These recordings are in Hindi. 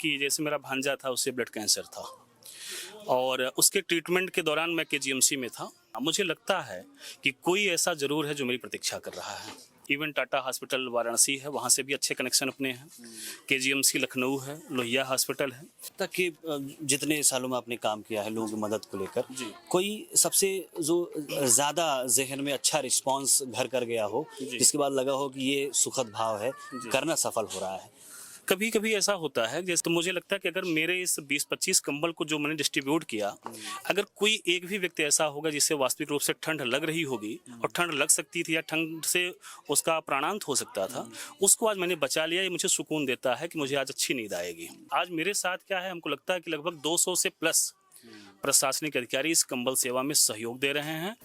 कि जैसे मेरा भांजा था, उसे ब्लड कैंसर था और उसके ट्रीटमेंट के दौरान मैं केजीएमसी में था। मुझे लगता है कि कोई ऐसा ज़रूर है जो मेरी प्रतीक्षा कर रहा है। इवन टाटा हॉस्पिटल वाराणसी है, वहाँ से भी अच्छे कनेक्शन अपने हैं। केजीएमसी लखनऊ है, लोहिया हॉस्पिटल है। तक कि जितने सालों में आपने काम किया है लोगों की मदद को लेकर, जी। कोई सबसे जो ज़्यादा ज़हन में अच्छा रिस्पांस घर कर गया हो, जिसके बाद लगा हो कि ये सुखद भाव है, करना सफल हो रहा है? कभी कभी ऐसा होता है, जैसे तो मुझे लगता है कि अगर मेरे इस 20-25 कंबल को जो मैंने डिस्ट्रीब्यूट किया, अगर कोई एक भी व्यक्ति ऐसा होगा जिससे वास्तविक रूप से ठंड लग रही होगी और ठंड लग सकती थी या ठंड से उसका प्राणांत हो सकता था, उसको आज मैंने बचा लिया, ये मुझे सुकून देता है कि मुझे आज अच्छी नींद आएगी। आज मेरे साथ क्या है, हमको लगता है कि लगभग 200 से प्लस प्रशासनिक अधिकारी इस कंबल सेवा में सहयोग दे रहे हैं।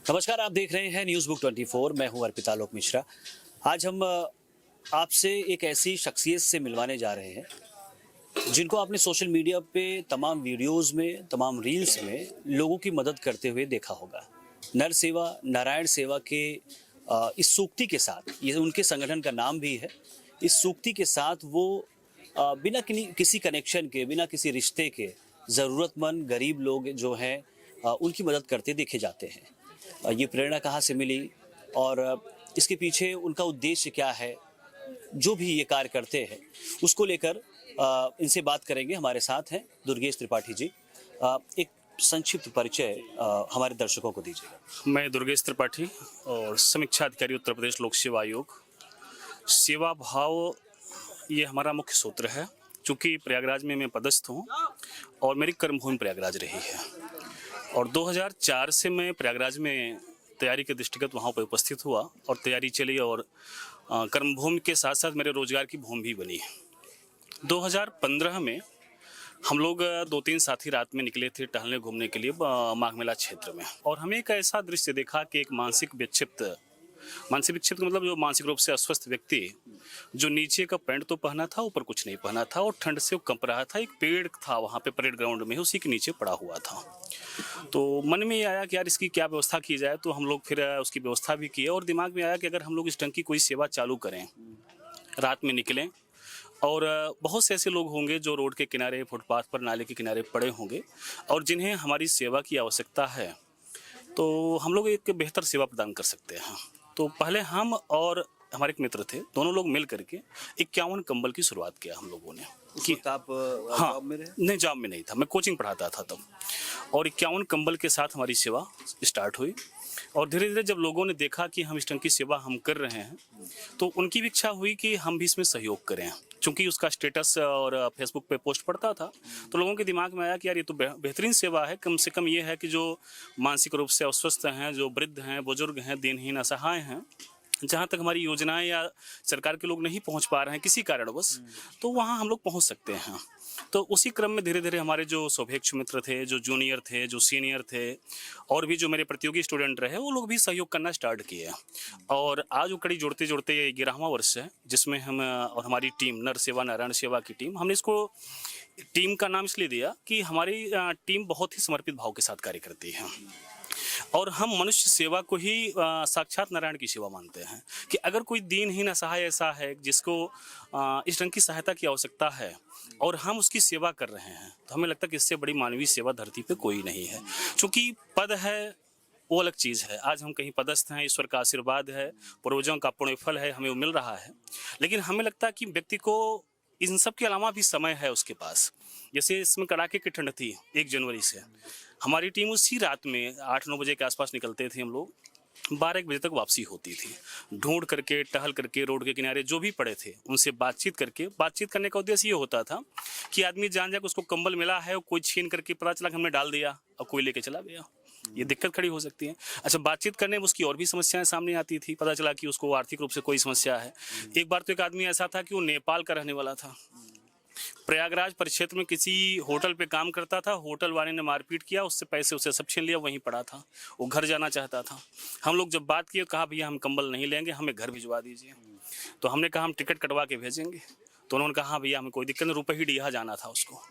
नमस्कार, आप देख रहे हैं न्यूज़ बुक 24। मैं हूं अर्पिता लोक मिश्रा। आज हम आपसे एक ऐसी शख्सियत से मिलवाने जा रहे हैं जिनको आपने सोशल मीडिया पे तमाम वीडियोस में, तमाम रील्स में लोगों की मदद करते हुए देखा होगा। नर सेवा नारायण सेवा के इस सूक्ति के साथ, ये उनके संगठन का नाम भी है, इस सूक्ति के साथ वो बिना किसी कनेक्शन के, बिना किसी रिश्ते के ज़रूरतमंद गरीब लोग जो हैं उनकी मदद करते देखे जाते हैं। ये प्रेरणा कहाँ से मिली और इसके पीछे उनका उद्देश्य क्या है, जो भी ये कार्य करते हैं उसको लेकर इनसे बात करेंगे। हमारे साथ हैं दुर्गेश त्रिपाठी जी। एक संक्षिप्त परिचय हमारे दर्शकों को दीजिएगा। मैं दुर्गेश त्रिपाठी और समीक्षा अधिकारी उत्तर प्रदेश लोक सेवा आयोग। सेवा भाव ये हमारा मुख्य सूत्र है। चूँकि प्रयागराज में मैं पदस्थ हूँ और मेरी कर्मभूमि प्रयागराज रही है और 2004 से मैं प्रयागराज में तैयारी के दृष्टिगत वहाँ पर उपस्थित हुआ और तैयारी चली और कर्मभूमि के साथ साथ मेरे रोजगार की भूमि भी बनी। 2015 में हम लोग 2-3 साथी रात में निकले थे टहलने घूमने के लिए माघ मेला क्षेत्र में, और हमें एक ऐसा दृश्य देखा कि एक मानसिक विक्षिप्त मतलब जो मानसिक रूप से अस्वस्थ व्यक्ति, जो नीचे का पैंट तो पहना था, ऊपर कुछ नहीं पहना था और ठंड से वो कंप रहा था। एक पेड़ था वहाँ पे परेड ग्राउंड में, उसी के नीचे पड़ा हुआ था। तो मन में ये आया कि यार इसकी क्या व्यवस्था की जाए। तो हम लोग फिर उसकी व्यवस्था भी की और दिमाग में आया कि अगर हम लोग इस ढंग की कोई सेवा चालू करें, रात में निकलें और बहुत से ऐसे लोग होंगे जो रोड के किनारे, फुटपाथ पर, नाले के किनारे पड़े होंगे और जिन्हें हमारी सेवा की आवश्यकता है, तो हम लोग एक बेहतर सेवा प्रदान कर सकते हैं। तो पहले हम और हमारे एक मित्र थे, दोनों लोग मिल करके 51 कंबल की शुरुआत किया हम लोगों ने। कि आप हाँ, जॉब में रहे? नहीं, जॉब में नहीं था, मैं कोचिंग पढ़ाता था तब। और 51 कंबल के साथ हमारी सेवा स्टार्ट हुई और धीरे धीरे जब लोगों ने देखा कि हम इस ढंग की सेवा हम कर रहे हैं, तो उनकी भी इच्छा हुई कि हम भी इसमें सहयोग करें। चूँकि उसका स्टेटस और फेसबुक पे पोस्ट पड़ता था, तो लोगों के दिमाग में आया कि यार ये तो बेहतरीन सेवा है। कम से कम ये है कि जो मानसिक रूप से अस्वस्थ हैं, जो वृद्ध हैं, बुजुर्ग हैं, दिनहीन असहाय हैं, जहाँ तक हमारी योजनाएं या सरकार के लोग नहीं पहुँच पा रहे हैं किसी कारणवश, तो वहाँ हम लोग पहुँच सकते हैं। तो उसी क्रम में धीरे धीरे हमारे जो सौभेक्षु मित्र थे, जो जूनियर थे, जो सीनियर थे और भी जो मेरे प्रतियोगी स्टूडेंट रहे, वो लोग भी सहयोग करना स्टार्ट किए और आज वो कड़ी जोड़ते जोड़ते ये 11वां वर्ष है जिसमें हम और हमारी टीम नर सेवा नारायण सेवा की टीम, हमने इसको टीम का नाम इसलिए दिया कि हमारी टीम बहुत ही समर्पित भाव के साथ कार्य करती है और हम मनुष्य सेवा को ही साक्षात नारायण की सेवा मानते हैं कि अगर कोई दीनहीन असहाय ऐसा है जिसको इस ढंग की सहायता की आवश्यकता है और हम उसकी सेवा कर रहे हैं, तो हमें लगता है कि इससे बड़ी मानवीय सेवा धरती पे कोई नहीं है। क्योंकि पद है वो अलग चीज़ है, आज हम कहीं पदस्थ हैं, ईश्वर का आशीर्वाद है, पूर्वजों का पुण्य फल है, हमें वो मिल रहा है। लेकिन हमें लगता है कि व्यक्ति को इन सब के अलावा भी समय है उसके पास। जैसे इसमें कड़ाके की ठंड थी 1 जनवरी से, हमारी टीम उसी रात में 8-9 बजे के आसपास निकलते थे हम लोग, 12-1 बजे तक वापसी होती थी। ढूंढ करके, टहल करके, रोड के किनारे जो भी पड़े थे उनसे बातचीत करने का उद्देश्य ये होता था कि आदमी जान जाए कि उसको कंबल मिला है और कोई छीन करके पता चला कि हमने डाल दिया और कोई लेके चला गया, ये दिक्कत खड़ी हो सकती है। अच्छा, बातचीत करने में उसकी और भी समस्याएं सामने आती थी। पता चला कि उसको आर्थिक रूप से कोई समस्या है। एक बार तो एक आदमी ऐसा था कि वो नेपाल का रहने वाला था, प्रयागराज परिक्षेत्र में किसी होटल पे काम करता था, होटल वाले ने मारपीट किया, उससे पैसे उसे सब छीन लिया, वहीं पड़ा था। वो घर जाना चाहता था। हम लोग जब बात किए, कहा भैया हम कंबल नहीं लेंगे, हमें घर भिजवा दीजिए। तो हमने कहा हम टिकट कटवा के भेजेंगे। तो उन्होंने कहा हाँ भैया हमें कोई दिक्कत नहीं, रुपहीडीहा जाना था उसको।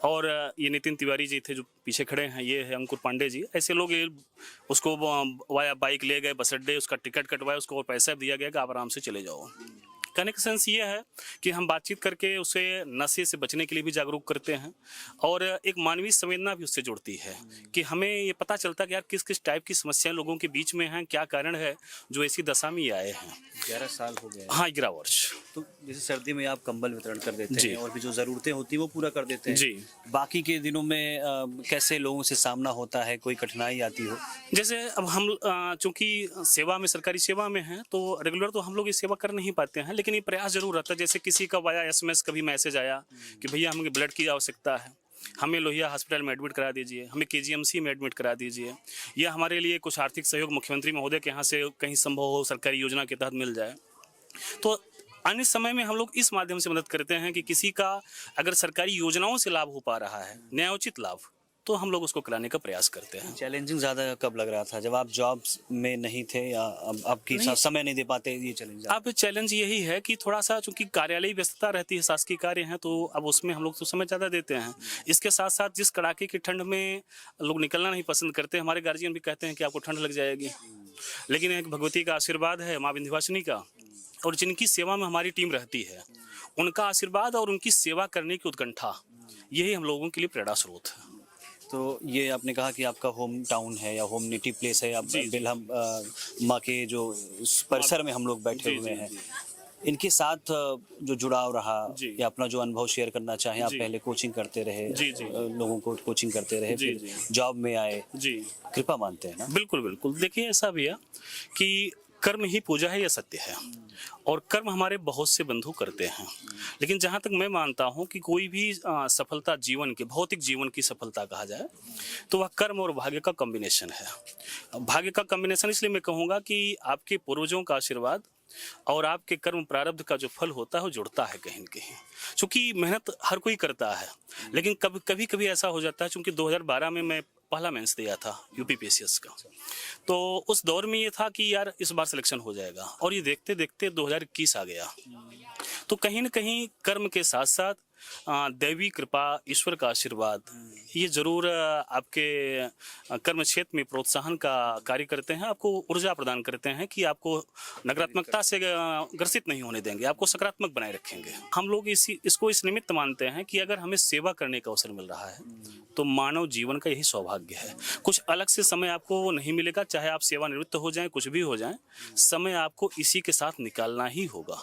और ये नितिन तिवारी जी थे जो पीछे खड़े हैं, ये है अंकुर पांडे जी, ऐसे लोग उसको वाया बाइक ले गए बस अड्डे, उसका टिकट कटवाया, उसको और पैसा दिया गया कि आप आराम से चले जाओ। कहने का सेंस ये है कि हम बातचीत करके उसे नशे से बचने के लिए भी जागरूक करते हैं और एक मानवीय संवेदना भी उससे जुड़ती है कि हमें ये पता चलता है कि यार किस किस टाइप की समस्याएं लोगों के बीच में हैं, क्या कारण है जो ऐसी दशा में ये आए हैं। 11 साल हो गए। हाँ, 11 वर्ष। तो जैसे सर्दी में आप कंबल वितरण कर देते जी। हैं और भी जो ज़रूरतें होती हैं वो पूरा कर देते हैं। जी। बाकी के दिनों में कैसे लोगों से सामना होता है, कोई कठिनाई आती हो? जैसे अब हम चूंकि सेवा में, सरकारी सेवा में हैं, तो रेगुलर तो हम लोग ये सेवा कर नहीं पाते हैं, लेकिन ये प्रयास जरूर रहता है। जैसे किसी का वाया SMS कभी मैसेज आया कि भैया हमें ब्लड की आवश्यकता है, हमें लोहिया हॉस्पिटल में एडमिट करा दीजिए, हमें KGMC में एडमिट करा दीजिए, या हमारे लिए कुछ आर्थिक सहयोग मुख्यमंत्री महोदय के यहाँ से कहीं संभव हो सरकारी योजना के तहत मिल जाए। तो अन्य समय में हम लोग इस माध्यम से मदद करते हैं कि किसी का अगर सरकारी योजनाओं से लाभ हो पा रहा है, न्यायोचित लाभ, तो हम लोग उसको कराने का प्रयास करते हैं। चैलेंजिंग ज़्यादा कब लग रहा था, जब आप जॉब में नहीं थे या अब आपकी समय नहीं दे पाते, ये चैलेंज? अब चैलेंज यही है कि थोड़ा सा चूंकि कार्यालयी व्यस्तता रहती है, शासकीय कार्य हैं, तो अब उसमें हम लोग तो समय ज़्यादा देते हैं। इसके साथ साथ जिस कड़ाके की ठंड में लोग निकलना नहीं पसंद करते, हमारे गार्जियन भी कहते हैं कि आपको ठंड लग जाएगी, लेकिन एक भगवती का आशीर्वाद है, माँ विंध्यवासिनी का, और जिनकी सेवा में हमारी टीम रहती है, उनका आशीर्वाद और उनकी सेवा करने की उत्कंठा, यही हम लोगों के लिए प्रेरणा स्रोत है। तो ये आपने कहा कि आपका होम टाउन है या होम नेटिव प्लेस है, आप बेलहम माँ के जो परिसर में हम लोग बैठे हुए हैं, इनके साथ जो जुड़ाव रहा या अपना जो अनुभव शेयर करना चाहें? आप पहले कोचिंग करते रहे, लोगों को कोचिंग करते रहे, फिर जॉब में आए, कृपा मानते हैं ना? बिल्कुल बिल्कुल। देखिए ऐसा भैया कि कर्म ही पूजा है, यह सत्य है, और कर्म हमारे बहुत से बंधु करते हैं, लेकिन जहाँ तक मैं मानता हूँ कि कोई भी सफलता जीवन की, भौतिक जीवन की सफलता कहा जाए तो वह कर्म और भाग्य का कॉम्बिनेशन है। भाग्य का कॉम्बिनेशन इसलिए मैं कहूँगा कि आपके पूर्वजों का आशीर्वाद और आपके कर्म प्रारब्ध का जो फल होता है वो जुड़ता है कहीं न कहीं। चूँकि मेहनत हर कोई करता है, लेकिन कभी कभी ऐसा हो जाता है, चूँकि 2012 में मैं पहला मेंस दिया था UPPSS का, तो उस दौर में ये था कि यार इस बार सिलेक्शन हो जाएगा, और ये देखते देखते 2021 आ गया। तो कहीं न कहीं कर्म के साथ साथ दैवी कृपा, ईश्वर का आशीर्वाद, ये जरूर आपके कर्म क्षेत्र में प्रोत्साहन का कार्य करते हैं, आपको ऊर्जा प्रदान करते हैं कि आपको नकारात्मकता से ग्रसित नहीं होने देंगे, आपको सकारात्मक बनाए रखेंगे। हम लोग इसको इस निमित्त मानते हैं कि अगर हमें सेवा करने का अवसर मिल रहा है तो मानव जीवन का यही सौभाग्य है। कुछ अलग से समय आपको नहीं मिलेगा, चाहे आप सेवानिवृत्त हो जाएं, कुछ भी हो जाएं, समय आपको इसी के साथ निकालना ही होगा।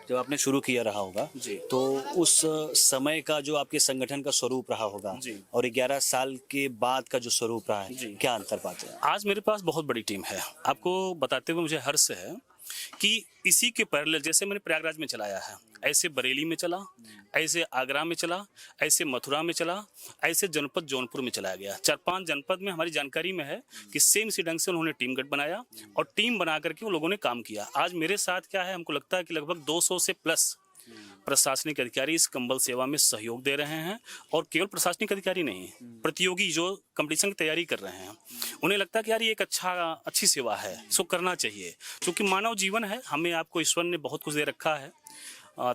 जब आपने शुरू किया रहा होगा तो उस समय का जो आपके संगठन का स्वरूप रहा होगा और 11 साल के बाद का जो स्वरूप रहा है, क्या अंतर पाते हैं? आज मेरे पास बहुत बड़ी टीम है। आपको बताते हुए मुझे हर्ष है कि इसी के पैरेलल जैसे मैंने प्रयागराज में चलाया है, ऐसे बरेली में चला, ऐसे आगरा में चला, ऐसे मथुरा में चला, ऐसे जनपद जौनपुर में चलाया गया। 4-5 जनपद में हमारी जानकारी में है कि सेम इसी ढंग से उन्होंने टीम गठ बनाया और टीम बना करके उन लोगों ने काम किया। आज मेरे साथ क्या है, हमको लगता है कि लगभग 200 से प्लस प्रशासनिक अधिकारी इस कंबल सेवा में सहयोग दे रहे हैं, और केवल प्रशासनिक अधिकारी नहीं, प्रतियोगी जो कंपटीशन की तैयारी कर रहे हैं, उन्हें लगता है कि यार ये एक अच्छी सेवा है, इसको करना चाहिए। क्योंकि मानव जीवन है, हमें आपको ईश्वर ने बहुत कुछ दे रखा है,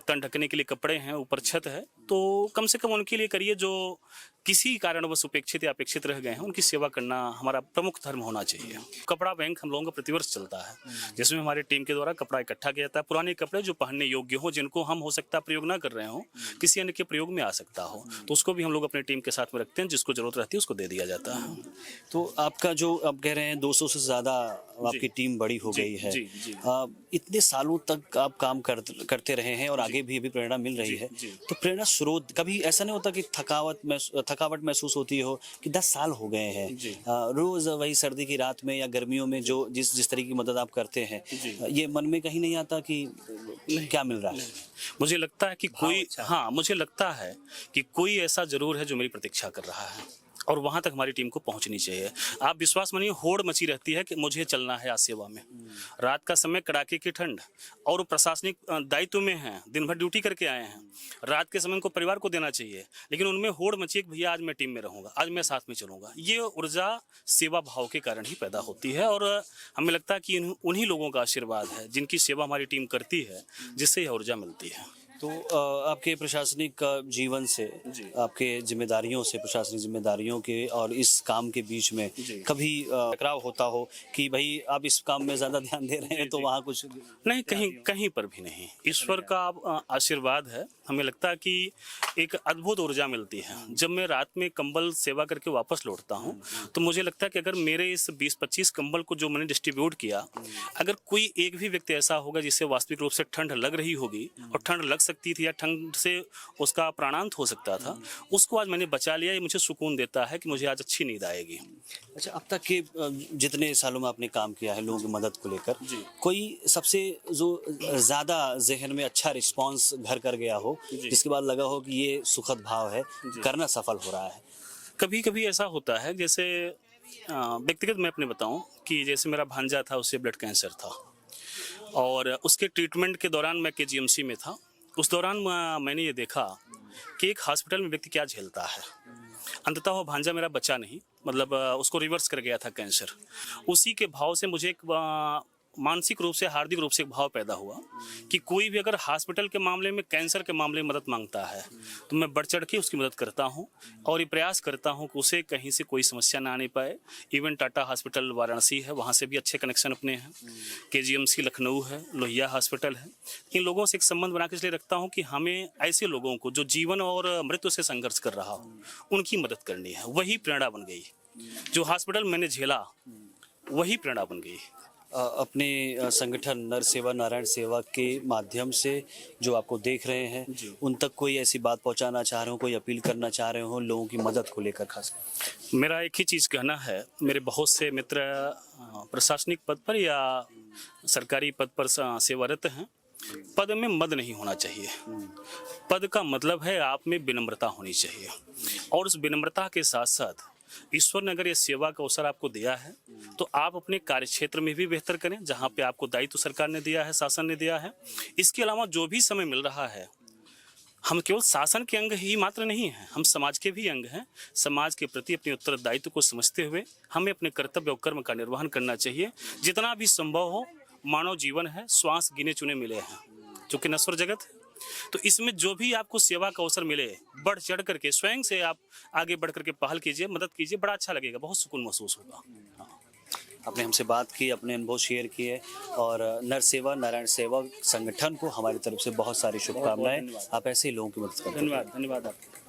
तन ढकने के लिए कपड़े हैं, ऊपर छत है, तो कम से कम उनके लिए करिए जो किसी कारणवश उपेक्षित या अपेक्षित रह गए हैं, उनकी सेवा करना हमारा प्रमुख धर्म होना चाहिए। कपड़ा बैंक हम लोगों का प्रतिवर्ष चलता है, जिसमें हमारी टीम के द्वारा कपड़ा इकट्ठा किया जाता है। पुराने कपड़े जो पहनने योग्य हो, जिनको हम हो सकता है प्रयोग ना कर रहे हो, किसी अन्य के प्रयोग में आ सकता हो, तो उसको भी हम लोग अपनी टीम के साथ में रखते हैं, जिसको जरूरत रहती है उसको दे दिया जाता है। तो आपका जो आप कह रहे हैं 200 से ज़्यादा आपकी टीम बड़ी हो गई है, इतने सालों तक आप काम करते रहे हैं और आगे भी अभी प्रेरणा मिल रही है, तो प्रेरणा स्रोत कभी ऐसा नहीं होता कि थकावट महसूस होती हो कि 10 साल हो गए हैं, रोज वही सर्दी की रात में या गर्मियों में जो जिस तरह की मदद आप करते हैं, ये मन में कहीं नहीं आता कि क्या मिल रहा है? मुझे लगता है कि मुझे लगता है कि कोई ऐसा जरूर है जो मेरी प्रतीक्षा कर रहा है, और वहां तक हमारी टीम को पहुंचनी चाहिए। आप विश्वास मानिए, होड़ मची रहती है कि मुझे चलना है आज सेवा में। रात का समय, कड़ाके की ठंड, और प्रशासनिक दायित्व में हैं, दिन भर ड्यूटी करके आए हैं, रात के समय उनको परिवार को देना चाहिए, लेकिन उनमें होड़ मची है कि भैया आज मैं टीम में रहूंगा, आज मैं साथ में चलूंगा। ये ऊर्जा सेवा भाव के कारण ही पैदा होती है, और हमें लगता है कि उन्हीं लोगों का आशीर्वाद है जिनकी सेवा हमारी टीम करती है, जिससे यह ऊर्जा मिलती है। तो आपके प्रशासनिक जीवन से, जी। आपके जिम्मेदारियों से, प्रशासनिक जिम्मेदारियों के और इस काम के बीच में जी। कभी टकराव होता हो कि भाई आप इस काम में ज़्यादा ध्यान दे रहे हैं तो जी। वहाँ कुछ नहीं, कहीं कहीं पर भी नहीं। ईश्वर का आशीर्वाद है। हमें लगता है कि एक अद्भुत ऊर्जा मिलती है। जब मैं रात में कंबल सेवा करके वापस लौटता हूँ, तो मुझे लगता है कि अगर मेरे इस 20-25 कंबल को जो मैंने डिस्ट्रीब्यूट किया, अगर कोई एक भी व्यक्ति ऐसा होगा जिसे वास्तविक रूप से ठंड लग रही होगी और ठंड लग सकती थी या ठंड से उसका प्राणांत हो सकता था, उसको आज मैंने बचा लिया। ये मुझे सुकून देता है कि मुझे आज अच्छी नींद आएगी। अच्छा, अब तक के जितने सालों में आपने काम किया है लोगों की मदद को लेकर, जी। कोई सबसे जो ज़्यादा जहन में अच्छा रिस्पांस घर कर गया हो, जी। जिसके बाद लगा हो कि ये सुखद भाव है, करना सफल हो रहा है? कभी कभी ऐसा होता है, जैसे व्यक्तिगत मैं अपने बताऊं कि जैसे मेरा भांजा था, उसे ब्लड कैंसर था और उसके ट्रीटमेंट के दौरान मैं केजीएमसी में था। उस दौरान मैंने ये देखा कि एक हॉस्पिटल में व्यक्ति क्या झेलता है। अंततः वो भांजा मेरा बचा नहीं, मतलब उसको रिवर्स कर गया था कैंसर। उसी के भाव से मुझे एक मानसिक रूप से, हार्दिक रूप से एक भाव पैदा हुआ कि कोई भी अगर हॉस्पिटल के मामले में, कैंसर के मामले में मदद मांगता है तो मैं बढ़ चढ़ के उसकी मदद करता हूं और ये प्रयास करता हूं कि उसे कहीं से कोई समस्या ना आने पाए। इवन टाटा हॉस्पिटल वाराणसी है, वहाँ से भी अच्छे कनेक्शन अपने हैं। केजीएमसी लखनऊ है, लोहिया हॉस्पिटल है। इन लोगों से एक संबंध बना के इसलिए रखता हूँ कि हमें ऐसे लोगों को जो जीवन और मृत्यु से संघर्ष कर रहा हो, उनकी मदद करनी है। वही प्रेरणा बन गई। जो हॉस्पिटल मैंने झेला, वही प्रेरणा बन गई। अपने संगठन नर सेवा नारायण सेवा के माध्यम से जो आपको देख रहे हैं, जी। उन तक कोई ऐसी बात पहुंचाना चाह रहे हो, कोई अपील करना चाह रहे हो लोगों की मदद को लेकर खास? मेरा एक ही चीज़ कहना है, मेरे बहुत से मित्र प्रशासनिक पद पर या सरकारी पद पर सेवारत हैं। पद में मद नहीं होना चाहिए। पद का मतलब है आप में विनम्रता होनी चाहिए, और उस विनम्रता के साथ साथ ईश्वर ने अगर ये सेवा का अवसर आपको दिया है तो आप अपने कार्य क्षेत्र में भी बेहतर करें, जहाँ पे आपको दायित्व सरकार ने दिया है, शासन ने दिया है। इसके अलावा जो भी समय मिल रहा है, हम केवल शासन के अंग ही मात्र नहीं हैं, हम समाज के भी अंग हैं। समाज के प्रति अपने उत्तरदायित्व को समझते हुए हमें अपने कर्तव्य और कर्म का निर्वहन करना चाहिए। जितना भी संभव हो, मानव जीवन है, श्वास गिने चुने मिले हैं, जो कि नश्वर जगत है। तो इसमें जो भी आपको सेवा का अवसर मिले, बढ़ चढ़ करके स्वयं से आप आगे बढ़ करके पहल कीजिए, मदद कीजिए, बड़ा अच्छा लगेगा, बहुत सुकून महसूस होगा। आपने हमसे बात की, अपने अनुभव शेयर किए, और नर सेवा नारायण सेवा संगठन को हमारी तरफ से बहुत सारी शुभकामनाएं। आप ऐसे ही लोगों की मदद करते हैं। धन्यवाद, धन्यवाद आपका।